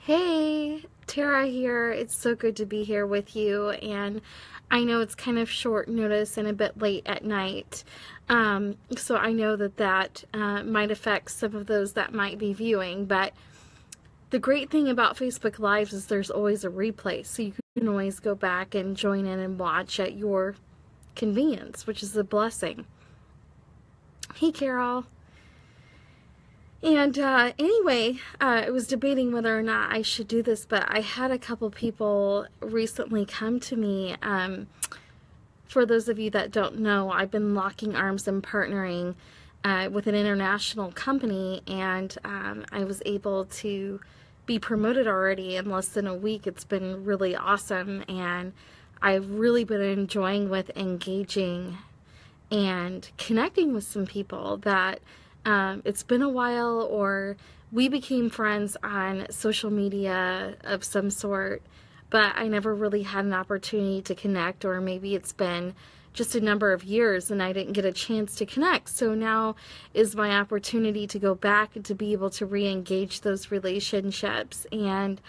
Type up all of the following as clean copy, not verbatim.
Hey, Tara here. It's so good to be here with you. And I know it's kind of short notice and a bit late at night. So I know that might affect some of those that might be viewing. But the great thing about Facebook Lives is there's always a replay. So you can always go back and join in and watch at your convenience, which is a blessing. Hey, Carol. And anyway, I was debating whether or not I should do this, but I had a couple people recently come to me. For those of you that don't know, I've been locking arms and partnering with an international company, and I was able to be promoted already in less than a week. It's been really awesome, and I've really been enjoying with engaging and connecting with some people that it's been a while, or we became friends on social media of some sort, but I never really had an opportunity to connect, or maybe it's been just a number of years and I didn't get a chance to connect. So now is my opportunity to go back and to be able to re-engage those relationships. And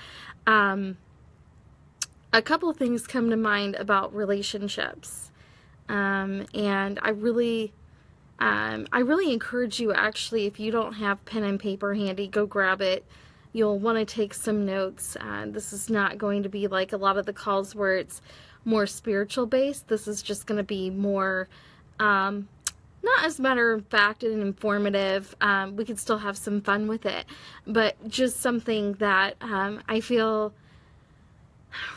a couple of things come to mind about relationships. And I really encourage you, actually, if you don't have pen and paper handy, go grab it. You'll want to take some notes. This is not going to be like a lot of the calls where it's more spiritual based. This is just going to be more, not as matter of fact and informative. We can still have some fun with it, but just something that I feel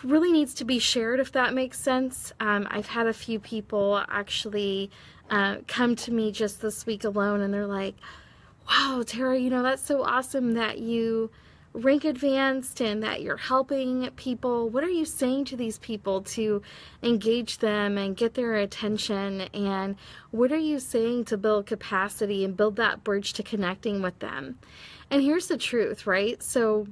really needs to be shared, if that makes sense. I've had a few people actually come to me just this week alone, and they're like, wow, Tara, that's so awesome that you rank advanced and that you're helping people. What are you saying to these people to engage them and get their attention? And what are you saying to build capacity and build that bridge to connecting with them? And here's the truth, right? So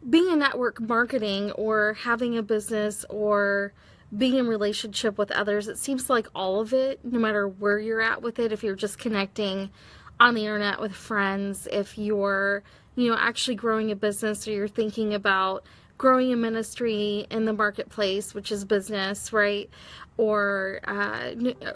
being in network marketing, or having a business, or being in relationship with others, it seems like all of it, no matter where you're at with it, if you're just connecting on the internet with friends, if you're, actually growing a business, or you're thinking about growing a ministry in the marketplace, which is business, right? Or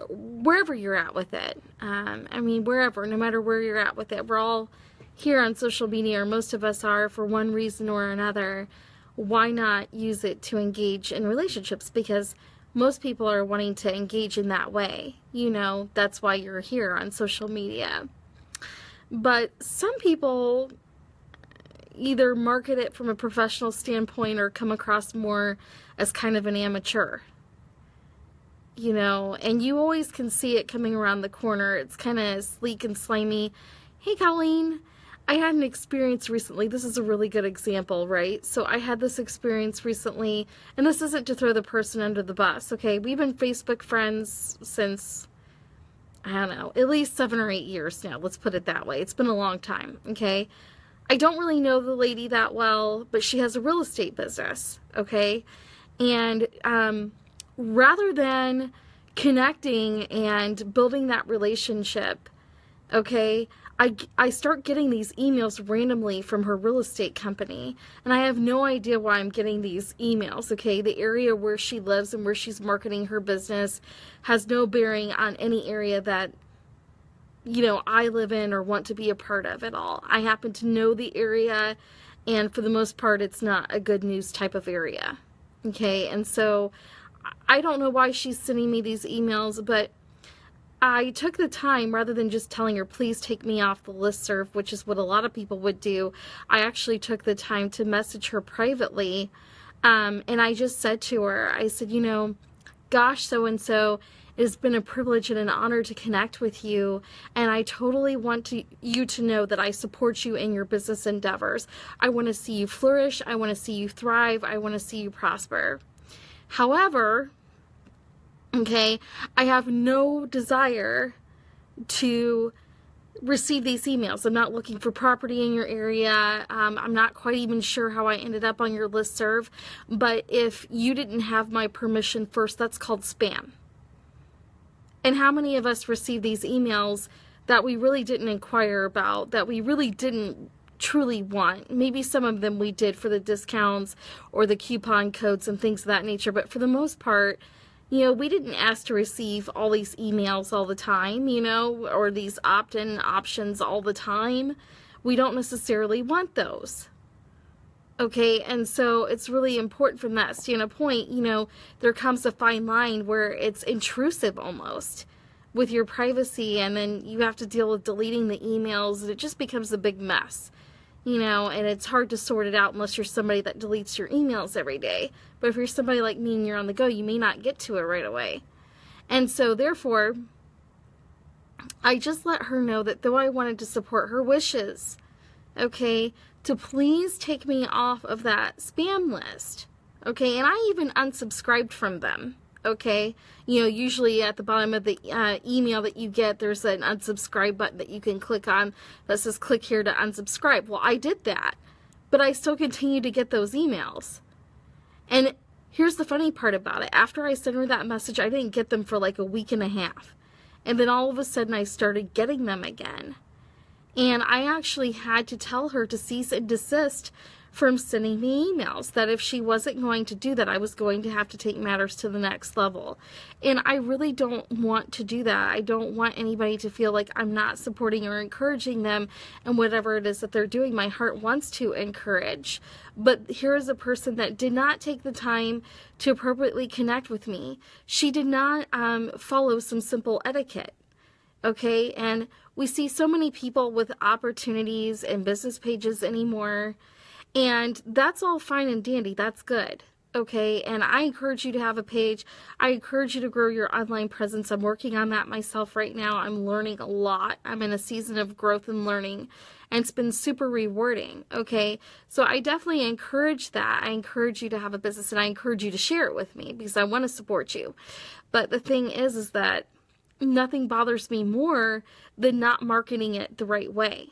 wherever you're at with it. Wherever, no matter where you're at with it, we're all here on social media, or most of us are, for one reason or another. Why not use it to engage in relationships? Because most people are wanting to engage in that way. That's why you're here on social media. But some people either market it from a professional standpoint or come across more as kind of an amateur. And you always can see it coming around the corner. It's kind of sleek and slimy. Hey, Colleen. I had an experience recently. This is a really good example, right? So I had this experience recently, and this isn't to throw the person under the bus, okay? We've been Facebook friends since, I don't know, at least 7 or 8 years now. Let's put it that way. It's been a long time, okay? I don't really know the lady that well, but she has a real estate business, okay? And rather than connecting and building that relationship, okay, I start getting these emails randomly from her real estate company, and I have no idea why I'm getting these emails, okay? The area where she lives and where she's marketing her business has no bearing on any area that, I live in or want to be a part of at all. I happen to know the area, and for the most part, it's not a good news type of area, okay? And so I don't know why she's sending me these emails, but I took the time, rather than just telling her, please take me off the listserv, which is what a lot of people would do. I actually took the time to message her privately. And I just said to her, I said, gosh, so-and-so, it has been a privilege and an honor to connect with you. And I totally want you to know that I support you in your business endeavors. I want to see you flourish. I want to see you thrive. I want to see you prosper. However, okay, I have no desire to receive these emails. I'm not looking for property in your area. I'm not quite even sure how I ended up on your listserv. But if you didn't have my permission first, that's called spam. And how many of us receive these emails that we really didn't inquire about, that we really didn't truly want. Maybe some of them we did for the discounts or the coupon codes and things of that nature, but for the most part, you know, we didn't ask to receive all these emails all the time, you know, or these opt-in options all the time. We don't necessarily want those. Okay, and so it's really important from that standpoint, you know, there comes a fine line where it's intrusive almost with your privacy, and then you have to deal with deleting the emails, and it just becomes a big mess, you know, and it's hard to sort it out unless you're somebody that deletes your emails every day. But if you're somebody like me and you're on the go, you may not get to it right away. And so therefore, I just let her know that though I wanted to support her wishes, okay, to please take me off of that spam list, okay, and I even unsubscribed from them, okay. You know, usually at the bottom of the email that you get, there's an unsubscribe button that you can click on that says click here to unsubscribe. Well, I did that, but I still continue to get those emails. And here's the funny part about it. After I sent her that message, I didn't get them for like a week and a half. And then all of a sudden I started getting them again. And I actually had to tell her to cease and desist from sending me emails, that if she wasn't going to do that, I was going to have to take matters to the next level. And I really don't want to do that. I don't want anybody to feel like I'm not supporting or encouraging them and whatever it is that they're doing. My heart wants to encourage. But here is a person that did not take the time to appropriately connect with me. She did not follow some simple etiquette. Okay, and we see so many people with opportunities and business pages anymore, and that's all fine and dandy. That's good. Okay, and I encourage you to have a page. I encourage you to grow your online presence. I'm working on that myself right now. I'm learning a lot. I'm in a season of growth and learning, and it's been super rewarding. Okay, so I definitely encourage that. I encourage you to have a business, and I encourage you to share it with me because I want to support you. But the thing is that nothing bothers me more than not marketing it the right way.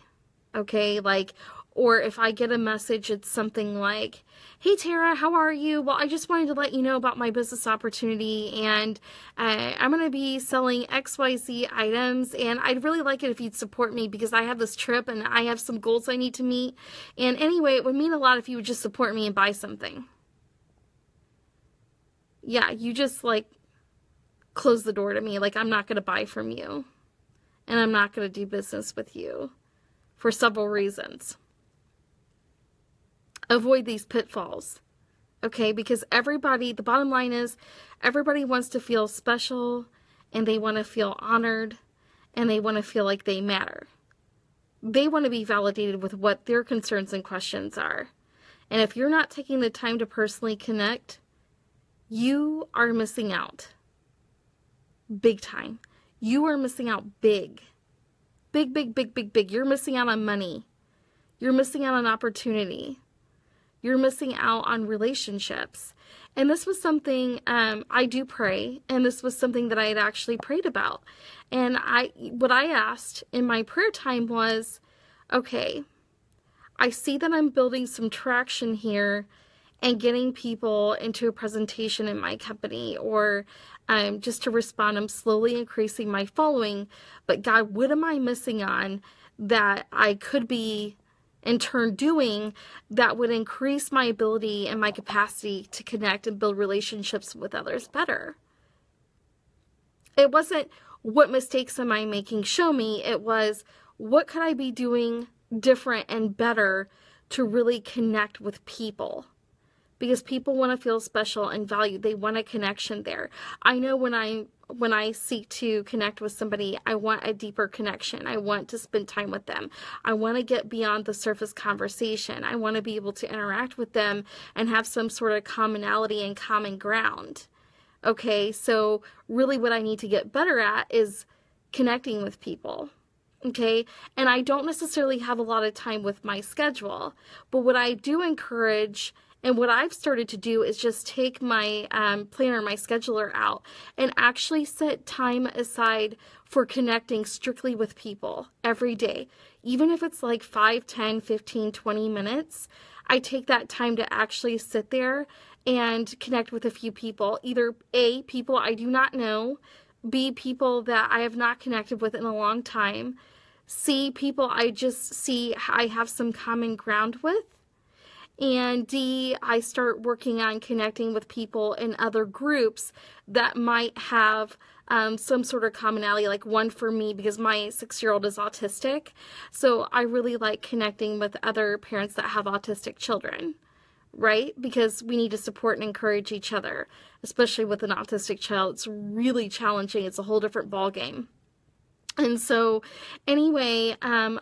Okay, like, or if I get a message, it's something like, hey Tara, how are you? Well, I just wanted to let you know about my business opportunity, and I'm going to be selling XYZ items, and I'd really like it if you'd support me because I have this trip and I have some goals I need to meet. And anyway, it would mean a lot if you would just support me and buy something. Yeah, you just like close the door to me. Like, I'm not going to buy from you, and I'm not going to do business with you for several reasons. Avoid these pitfalls, okay? Because everybody, the bottom line is, everybody wants to feel special, and they want to feel honored, and they want to feel like they matter. They want to be validated with what their concerns and questions are. And if you're not taking the time to personally connect, you are missing out. Big time. You are missing out big. Big, big, big, big, big. You're missing out on money. You're missing out on opportunity. You're missing out on relationships. And this was something I do pray, and this was something that I had actually prayed about. And what I asked in my prayer time was, okay, I see that I'm building some traction here and getting people into a presentation in my company, or just to respond, I'm slowly increasing my following. But God, what am I missing on that I could be in turn doing that would increase my ability and my capacity to connect and build relationships with others better? It wasn't what mistakes am I making, show me. It was what could I be doing different and better to really connect with people? Because people want to feel special and valued. They want a connection there. I know when I seek to connect with somebody, I want a deeper connection. I want to spend time with them. I want to get beyond the surface conversation. I want to be able to interact with them and have some sort of commonality and common ground. Okay, so really what I need to get better at is connecting with people. Okay, and I don't necessarily have a lot of time with my schedule, but what I do encourage and what I've started to do is just take my planner, my scheduler out, and actually set time aside for connecting strictly with people every day. Even if it's like 5, 10, 15, 20 minutes, I take that time to actually sit there and connect with a few people. Either A, people I do not know, B, people that I have not connected with in a long time. C, people I just see I have some common ground with. And D, I start working on connecting with people in other groups that might have some sort of commonality, like one for me, because my 6-year-old is autistic. So I really like connecting with other parents that have autistic children, right? Because we need to support and encourage each other, especially with an autistic child. It's really challenging. It's a whole different ballgame. And so anyway,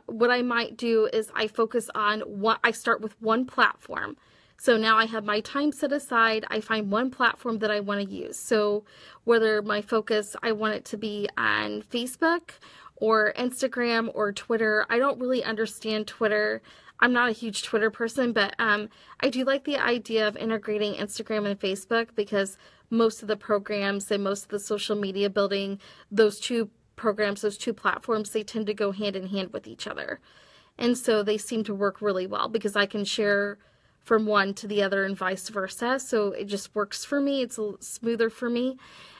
what I might do is I focus on I start with one platform. So now I have my time set aside. I find one platform that I want to use. So whether my focus, I want it to be on Facebook or Instagram or Twitter. I don't really understand Twitter. I'm not a huge Twitter person, but I do like the idea of integrating Instagram and Facebook, because most of the programs and most of the social media building, those two programs, those two platforms, they tend to go hand in hand with each other. And so they seem to work really well because I can share from one to the other and vice versa. So it just works for me. It's a little smoother for me.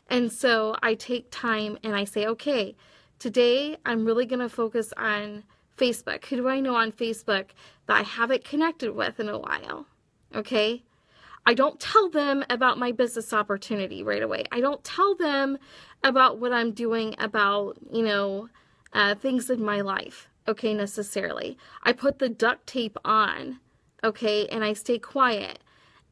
And so I take time and I say, okay, today I'm really going to focus on Facebook. Who do I know on Facebook that I haven't connected with in a while? Okay. I don't tell them about my business opportunity right away. I don't tell them about what I'm doing about, things in my life, okay, necessarily. I put the duct tape on, okay, and I stay quiet,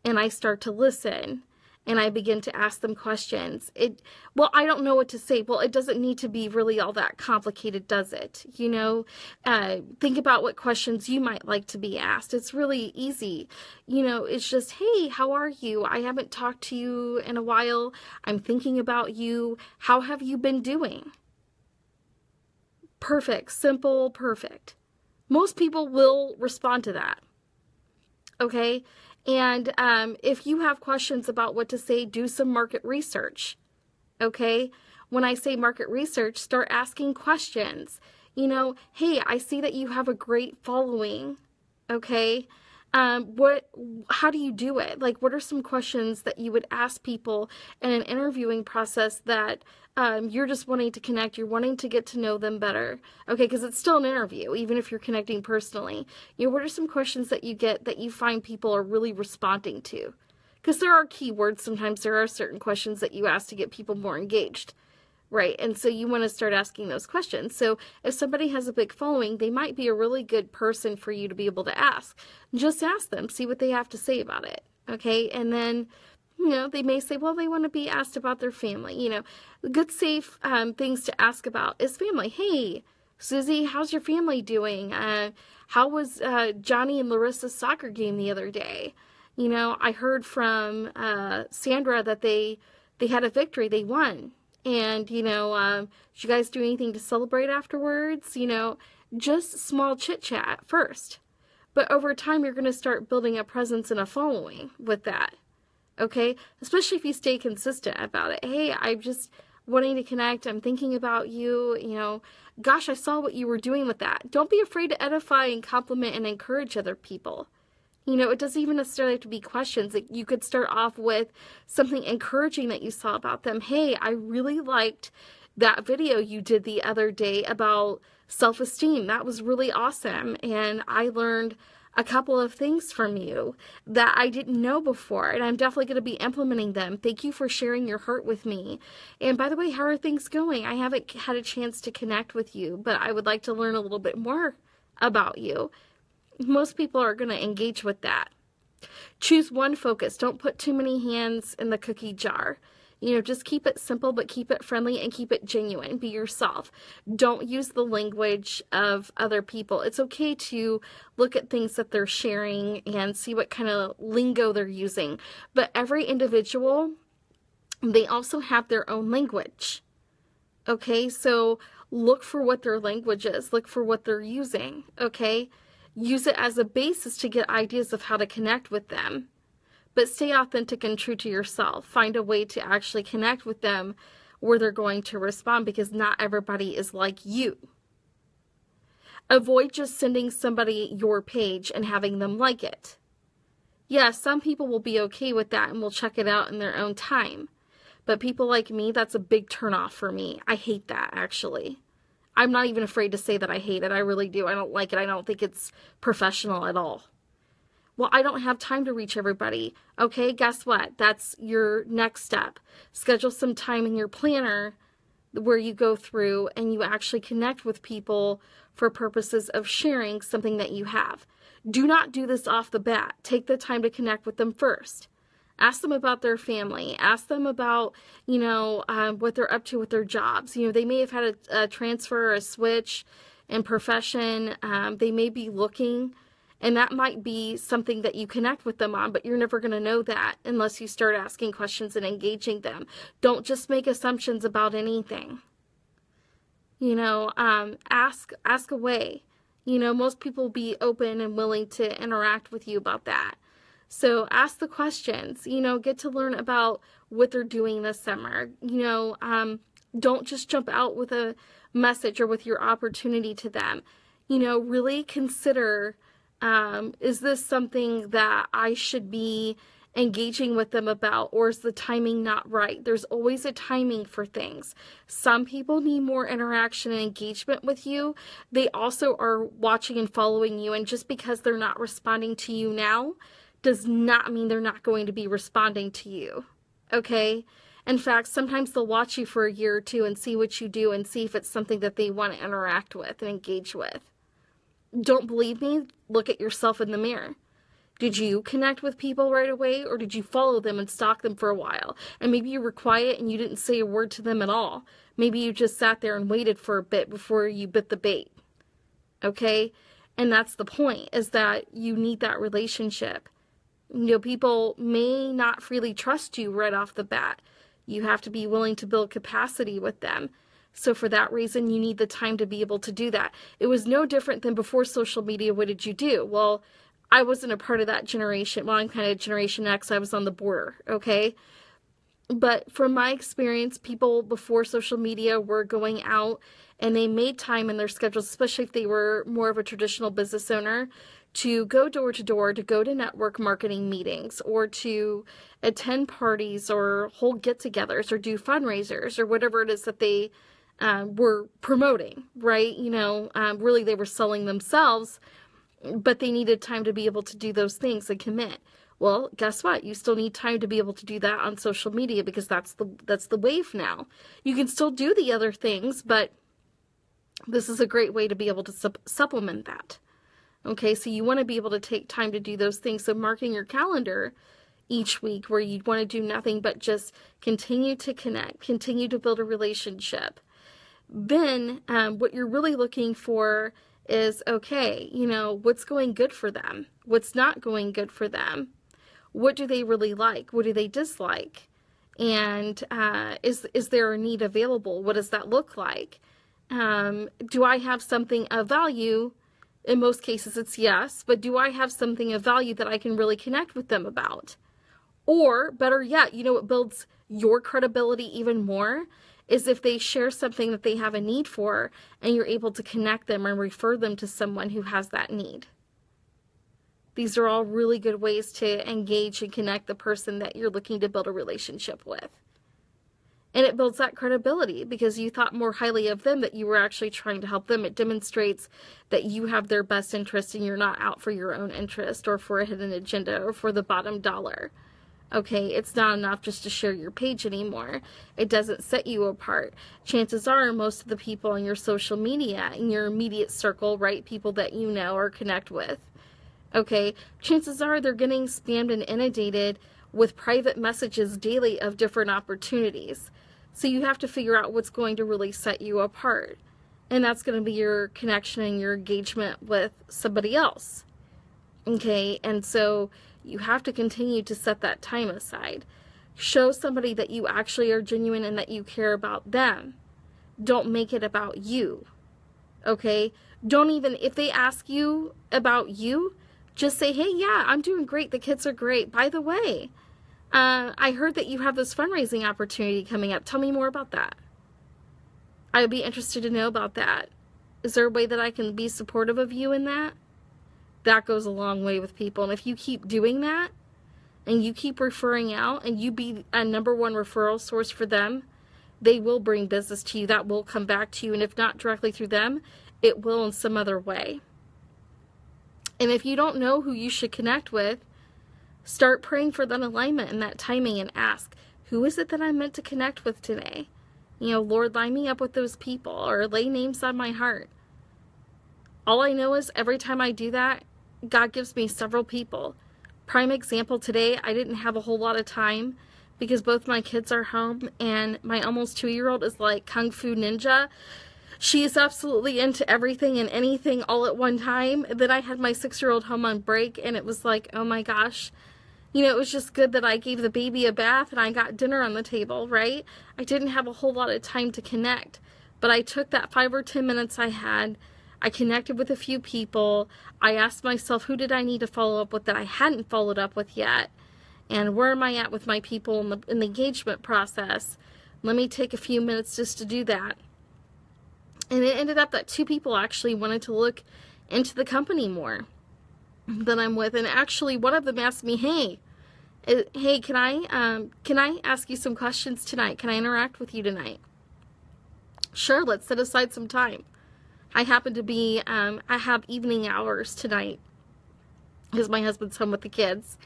and I start to listen, and I begin to ask them questions. I don't know what to say. Well, it doesn't need to be really all that complicated, does it? Think about what questions you might like to be asked. It's really easy. It's just, hey, how are you? I haven't talked to you in a while. I'm thinking about you. How have you been doing? Perfect. Simple, perfect. Most people will respond to that. Okay? And if you have questions about what to say, do some market research, okay? When I say market research, start asking questions. Hey, I see that you have a great following, okay? How do you do it? Like, what are some questions that you would ask people in an interviewing process that you're just wanting to connect, you're wanting to get to know them better, okay? Because it's still an interview, even if you're connecting personally. What are some questions that you get that you find people are really responding to? Because there are keywords. Sometimes there are certain questions that you ask to get people more engaged, right? And so you want to start asking those questions. So if somebody has a big following, they might be a really good person for you to be able to ask. Just ask them, see what they have to say about it, okay? And then, they may say, well, they want to be asked about their family. Good, safe things to ask about is family. Hey, Susie, how's your family doing? How was Johnny and Larissa's soccer game the other day? I heard from Sandra that they had a victory. They won. And, did you guys do anything to celebrate afterwards? Just small chit chat first. But over time, you're going to start building a presence and a following with that. Okay? Especially if you stay consistent about it. Hey, I'm just wanting to connect. I'm thinking about you. Gosh, I saw what you were doing with that. Don't be afraid to edify and compliment and encourage other people. It doesn't even necessarily have to be questions. You could start off with something encouraging that you saw about them. Hey, I really liked that video you did the other day about self-esteem. That was really awesome. And I learned a couple of things from you that I didn't know before, and I'm definitely going to be implementing them. Thank you for sharing your heart with me. And by the way, how are things going? I haven't had a chance to connect with you, but I would like to learn a little bit more about you. Most people are going to engage with that. Choose one focus. Don't put too many hands in the cookie jar. Just keep it simple, but keep it friendly and keep it genuine. Be yourself. Don't use the language of other people. It's okay to look at things that they're sharing and see what kind of lingo they're using. But every individual, they also have their own language. Okay, so look for what their language is. Look for what they're using. Okay, use it as a basis to get ideas of how to connect with them. But stay authentic and true to yourself. Find a way to actually connect with them where they're going to respond, because not everybody is like you. Avoid just sending somebody your page and having them like it. Yeah, some people will be okay with that and will check it out in their own time. But people like me, that's a big turnoff for me. I hate that, actually. I'm not even afraid to say that I hate it. I really do. I don't like it. I don't think it's professional at all. Well, I don't have time to reach everybody. Okay, guess what? That's your next step. Schedule some time in your planner where you go through and you actually connect with people for purposes of sharing something that you have. Do not do this off the bat. Take the time to connect with them first. Ask them about their family. Ask them about, what they're up to with their jobs. They may have had a transfer or a switch in profession. They may be looking, and that might be something that you connect with them on, but you're never going to know that unless you start asking questions and engaging them. Don't just make assumptions about anything. Ask away. Most people will be open and willing to interact with you about that. So ask the questions, get to learn about what they're doing this summer. Don't just jump out with a message or with your opportunity to them. Really consider, is this something that I should be engaging with them about, or is the timing not right? There's always a timing for things. Some people need more interaction and engagement with you. They also are watching and following you, and just because they're not responding to you now does not mean they're not going to be responding to you, okay? In fact, sometimes they'll watch you for a year or two and see what you do and see if it's something that they want to interact with and engage with. Don't believe me? Look at yourself in the mirror. Did you connect with people right away, or did you follow them and stalk them for a while? And maybe you were quiet and you didn't say a word to them at all. Maybe you just sat there and waited for a bit before you bit the bait, okay? And that's the point, is that you need that relationship. People may not freely trust you right off the bat. You have to be willing to build capacity with them. So for that reason, you need the time to be able to do that. It was no different than before social media. What did you do? Well, I wasn't a part of that generation. Well, I'm kind of Generation X. I was on the border, okay? But from my experience, people before social media were going out and they made time in their schedules, especially if they were more of a traditional business owner, to go door to door, to go to network marketing meetings, or to attend parties or hold get-togethers or do fundraisers or whatever it is that they were promoting, right? Really they were selling themselves, but they needed time to be able to do those things and commit. Well, guess what? You still need time to be able to do that on social media, because that's the wave now. You can still do the other things, but this is a great way to be able to supplement that. Okay, so you want to be able to take time to do those things. So marking your calendar each week where you want to do nothing but just continue to connect, continue to build a relationship. Then what you're really looking for is, okay, what's going good for them? What's not going good for them? What do they really like? What do they dislike? And is there a need available? What does that look like? Do I have something of value? In most cases, it's yes, but do I have something of value that I can really connect with them about? Or, better yet, what builds your credibility even more is if they share something that they have a need for, and you're able to connect them and refer them to someone who has that need. These are all really good ways to engage and connect the person that you're looking to build a relationship with. And it builds that credibility because you thought more highly of them, that you were actually trying to help them. It demonstrates that you have their best interest and you're not out for your own interest or for a hidden agenda or for the bottom dollar. Okay, it's not enough just to share your page anymore. It doesn't set you apart. Chances are most of the people on your social media, in your immediate circle, right, people that you know or connect with, okay, chances are they're getting spammed and inundated with private messages daily of different opportunities. So you have to figure out what's going to really set you apart. And that's going to be your connection and your engagement with somebody else. Okay, and so you have to continue to set that time aside. Show somebody that you actually are genuine and that you care about them. Don't make it about you. Okay? Don't even, if they ask you about you, just say, hey, yeah, I'm doing great. The kids are great. By the way, I heard that you have this fundraising opportunity coming up. Tell me more about that. I would be interested to know about that. Is there a way that I can be supportive of you in that? That goes a long way with people. And if you keep doing that, and you keep referring out, and you be a #1 referral source for them, they will bring business to you. That will come back to you. And if not directly through them, it will in some other way. And if you don't know who you should connect with, start praying for that alignment and that timing and ask, who is it that I'm meant to connect with today? You know, Lord, line me up with those people, or lay names on my heart. All I know is every time I do that, God gives me several people. Prime example today, I didn't have a whole lot of time because both my kids are home and my almost 2-year-old is like Kung Fu Ninja. She is absolutely into everything and anything all at one time. Then I had my 6-year-old home on break and it was like, oh my gosh. You know, it was just good that I gave the baby a bath and I got dinner on the table, right? I didn't have a whole lot of time to connect, but I took that 5 or 10 minutes I had. I connected with a few people. I asked myself, who did I need to follow up with that I hadn't followed up with yet? And where am I at with my people in the engagement process? Let me take a few minutes just to do that. And it ended up that 2 people actually wanted to look into the company more that I'm with. And actually one of them asked me, hey, can I ask you some questions tonight? Can I interact with you tonight? Sure, let's set aside some time. I happen to be, I have evening hours tonight because my husband's home with the kids.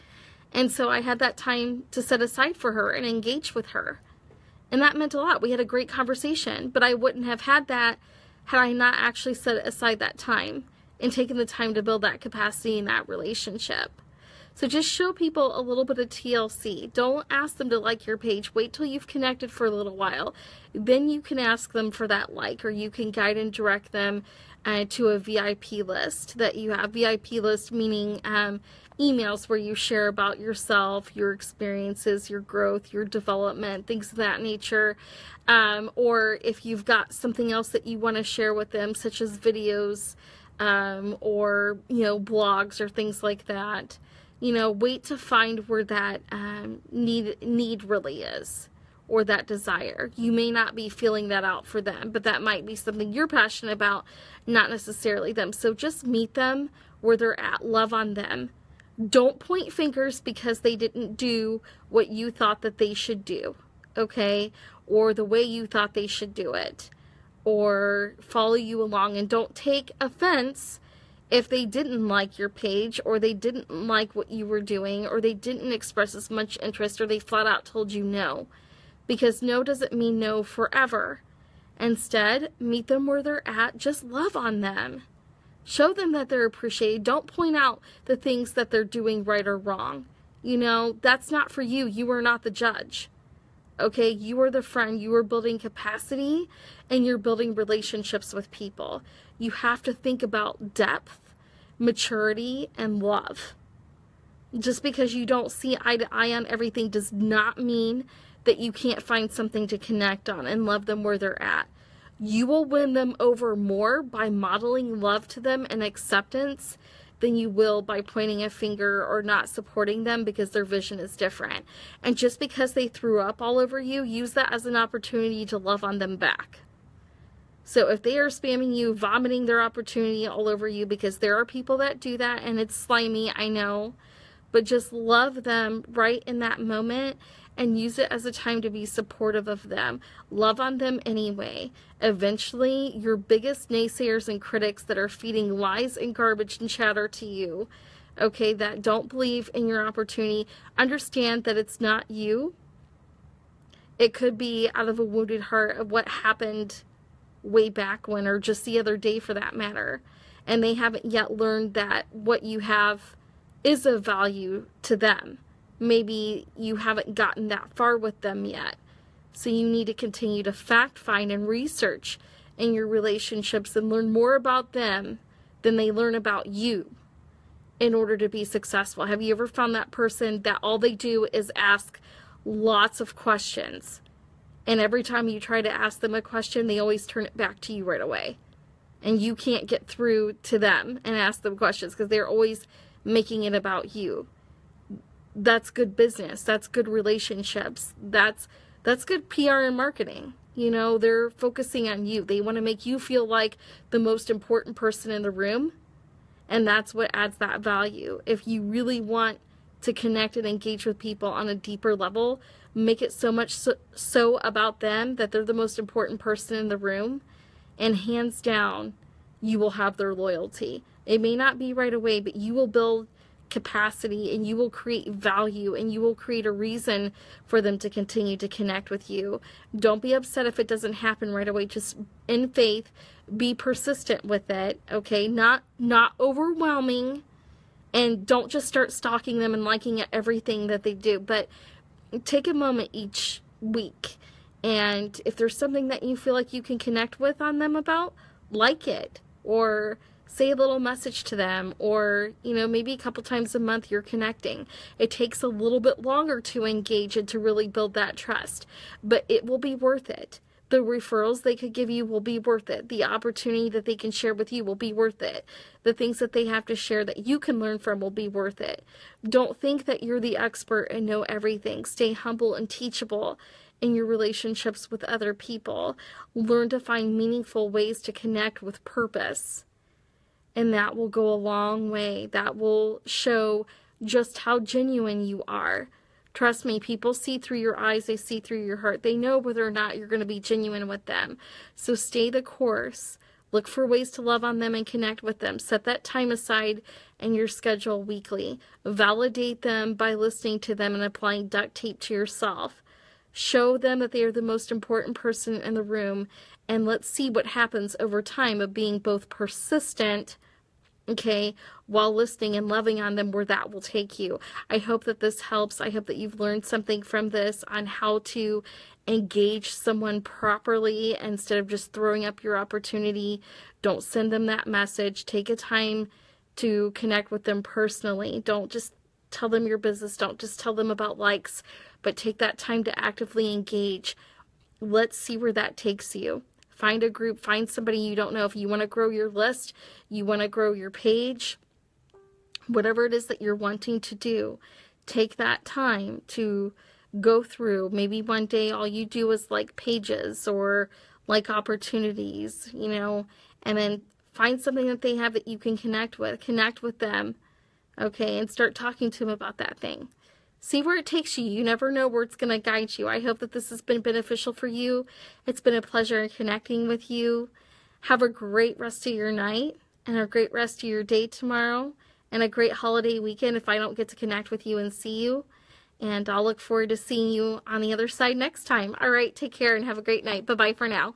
And so I had that time to set aside for her and engage with her. And that meant a lot. We had a great conversation, but I wouldn't have had that had I not actually set aside that time and taken the time to build that capacity in that relationship. So just show people a little bit of TLC. Don't ask them to like your page. Wait till you've connected for a little while. Then you can ask them for that like, or you can guide and direct them to a VIP list that you have. VIP list meaning emails where you share about yourself, your experiences, your growth, your development, things of that nature. Or if you've got something else that you want to share with them, such as videos or, you know, blogs or things like that. You know, wait to find where that need really is, or that desire. You may not be feeling that out for them, but that might be something you're passionate about, not necessarily them. So just meet them where they're at. Love on them. Don't point fingers because they didn't do what you thought that they should do, okay? Or the way you thought they should do it, or follow you along. And don't take offense if they didn't like your page, or they didn't like what you were doing, or they didn't express as much interest, or they flat out told you no. Because no doesn't mean no forever. Instead, meet them where they're at. Just love on them. Show them that they're appreciated. Don't point out the things that they're doing right or wrong. You know, that's not for you. You are not the judge. Okay, you are the friend. You are building capacity and you're building relationships with people. You have to think about depth, maturity, and love. Just because you don't see eye to eye on everything does not mean that you can't find something to connect on and love them where they're at. You will win them over more by modeling love to them and acceptance than you will by pointing a finger or not supporting them because their vision is different. And just because they threw up all over you, use that as an opportunity to love on them back. So if they are spamming you, vomiting their opportunity all over you, because there are people that do that and it's slimy, I know, but just love them right in that moment and use it as a time to be supportive of them. Love on them anyway. Eventually, your biggest naysayers and critics that are feeding lies and garbage and chatter to you, okay, that don't believe in your opportunity, understand that it's not you. It could be out of a wounded heart of what happened way back when, or just the other day for that matter. And they haven't yet learned that what you have is of value to them. Maybe you haven't gotten that far with them yet. So you need to continue to fact find and research in your relationships and learn more about them than they learn about you in order to be successful. Have you ever found that person that all they do is ask lots of questions? And every time you try to ask them a question, they always turn it back to you right away. And you can't get through to them and ask them questions because they're always making it about you. That's good business. That's good relationships. That's good PR and marketing. You know, they're focusing on you. They want to make you feel like the most important person in the room. And that's what adds that value. If you really want to connect and engage with people on a deeper level, make it so much so about them that they're the most important person in the room, and hands down, you will have their loyalty. It may not be right away, but you will build capacity, and you will create value, and you will create a reason for them to continue to connect with you. Don't be upset if it doesn't happen right away. Just in faith, be persistent with it, okay? Not overwhelming, and don't just start stalking them and liking everything that they do, but take a moment each week, and if there's something that you feel like you can connect with on them about, like it, or say a little message to them, or, you know, maybe a couple times a month you're connecting. It takes a little bit longer to engage and to really build that trust, but it will be worth it. The referrals they could give you will be worth it. The opportunity that they can share with you will be worth it. The things that they have to share that you can learn from will be worth it. Don't think that you're the expert and know everything. Stay humble and teachable in your relationships with other people. Learn to find meaningful ways to connect with purpose. And that will go a long way. That will show just how genuine you are. Trust me, people see through your eyes, they see through your heart. They know whether or not you're going to be genuine with them. So stay the course. Look for ways to love on them and connect with them. Set that time aside in your schedule weekly. Validate them by listening to them and applying duct tape to yourself. Show them that they are the most important person in the room, and let's see what happens over time of being both persistent, okay, while listening and loving on them, where that will take you. I hope that this helps. I hope that you've learned something from this on how to engage someone properly instead of just throwing up your opportunity. Don't send them that message. Take a time to connect with them personally. Don't just tell them your business. Don't just tell them about likes, but take that time to actively engage. Let's see where that takes you. Find a group, find somebody you don't know. If you want to grow your list, you want to grow your page, whatever it is that you're wanting to do, take that time to go through. Maybe one day all you do is like pages or like opportunities, you know, and then find something that they have that you can connect with them, okay, and start talking to them about that thing. See where it takes you. You never know where it's going to guide you. I hope that this has been beneficial for you. It's been a pleasure connecting with you. Have a great rest of your night and a great rest of your day tomorrow and a great holiday weekend if I don't get to connect with you and see you. And I'll look forward to seeing you on the other side next time. All right, take care and have a great night. Bye-bye for now.